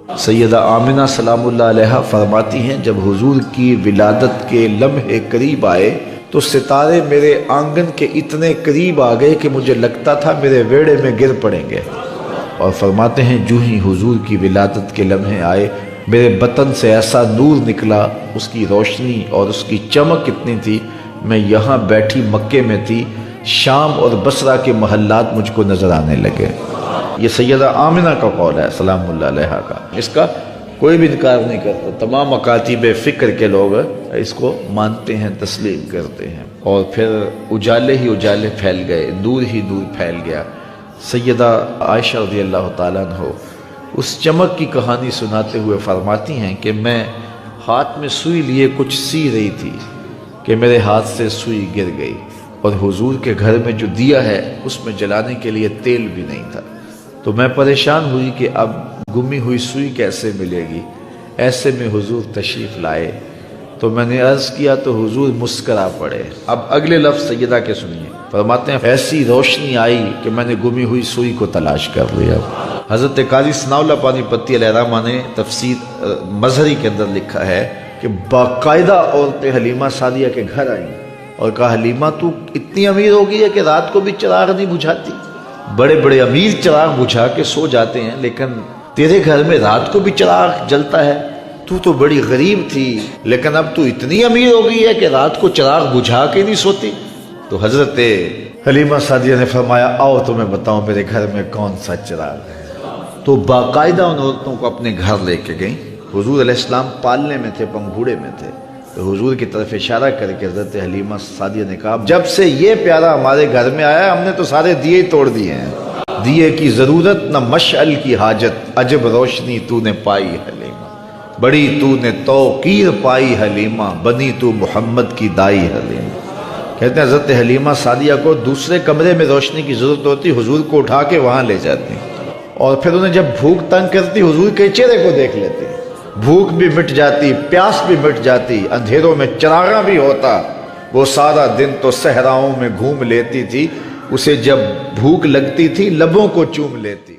سیدہ آمنہ سلام اللہ علیہ فرماتی ہیں جب حضور کی ولادت کے لمحے قریب آئے تو ستارے میرے آنگن کے اتنے قریب آ گئے کہ مجھے لگتا تھا میرے ویڑے میں گر پڑیں گے۔ اور فرماتے ہیں جو ہی حضور کی ولادت کے لمحے آئے میرے بطن سے ایسا نور نکلا، اس کی روشنی اور اس کی چمک اتنی تھی، میں یہاں بیٹھی مکے میں تھی، شام اور بصرہ کے محلات مجھ کو نظر آنے لگے۔ یہ سیدہ آمنہ کا قول ہے سلام اللہ علیہ کا، اس کا کوئی بھی انکار نہیں کرتا، تمام مکاتب فکر کے لوگ اس کو مانتے ہیں، تسلیم کرتے ہیں۔ اور پھر اجالے ہی اجالے پھیل گئے، نور ہی نور پھیل گیا۔ سیدہ عائشہ رضی اللہ تعالیٰ عنہ اس چمک کی کہانی سناتے ہوئے فرماتی ہیں کہ میں ہاتھ میں سوئی لیے کچھ سی رہی تھی کہ میرے ہاتھ سے سوئی گر گئی، اور حضور کے گھر میں جو دیا ہے اس میں جلانے کے لیے تیل بھی نہیں تھا، تو میں پریشان ہوئی کہ اب گمی ہوئی سوئی کیسے ملے گی۔ ایسے میں حضور تشریف لائے تو میں نے عرض کیا تو حضور مسکرا پڑے۔ اب اگلے لفظ سیدہ کے سنیے، فرماتے ہیں ایسی روشنی آئی کہ میں نے گمی ہوئی سوئی کو تلاش کر لیا۔ حضرت قاضی ثناء اللہ پانی پتی علیہ الرحمہ نے تفسیر مظہری کے اندر لکھا ہے کہ باقاعدہ عورتیں حلیمہ سعدیہ کے گھر آئیں اور کہا حلیمہ تو اتنی امیر ہو گئی ہے کہ رات کو بھی چراغ نہیں بجھاتی، بڑے بڑے امیر چراغ بجھا کے سو جاتے ہیں لیکن تیرے گھر میں رات کو بھی چراغ جلتا ہے، تو بڑی غریب تھی لیکن اب تو اتنی امیر ہو گئی ہے کہ رات کو چراغ بجھا کے نہیں سوتی۔ تو حضرت حلیمہ سعدیہ نے فرمایا آؤ تمہیں بتاؤں میرے گھر میں کون سا چراغ ہے۔ تو باقاعدہ ان عورتوں کو اپنے گھر لے کے گئیں۔ حضور علیہ السلام پالنے میں تھے، پنگھوڑے میں تھے، تو حضور کی طرف اشارہ کر کے حضرت حلیمہ سعدیہ نے کہا جب سے یہ پیارا ہمارے گھر میں آیا ہم نے تو سارے دیے توڑ دیے ہیں، دیے کی ضرورت نہ مشعل کی حاجت، عجب روشنی تو نے پائی حلیمہ، بڑی تو نے توقیر پائی حلیمہ، بنی تو محمد کی دائی حلیمہ۔ کہتے ہیں حضرت حلیمہ سعدیہ کو دوسرے کمرے میں روشنی کی ضرورت ہوتی، حضور کو اٹھا کے وہاں لے جاتی، اور پھر انہیں جب بھوک تنگ کرتی حضور کے چہرے کو دیکھ لیتے، بھوک بھی مٹ جاتی، پیاس بھی مٹ جاتی، اندھیروں میں چراغاں بھی ہوتا، وہ سارا دن تو صحراؤں میں گھوم لیتی تھی، اسے جب بھوک لگتی تھی لبوں کو چوم لیتی۔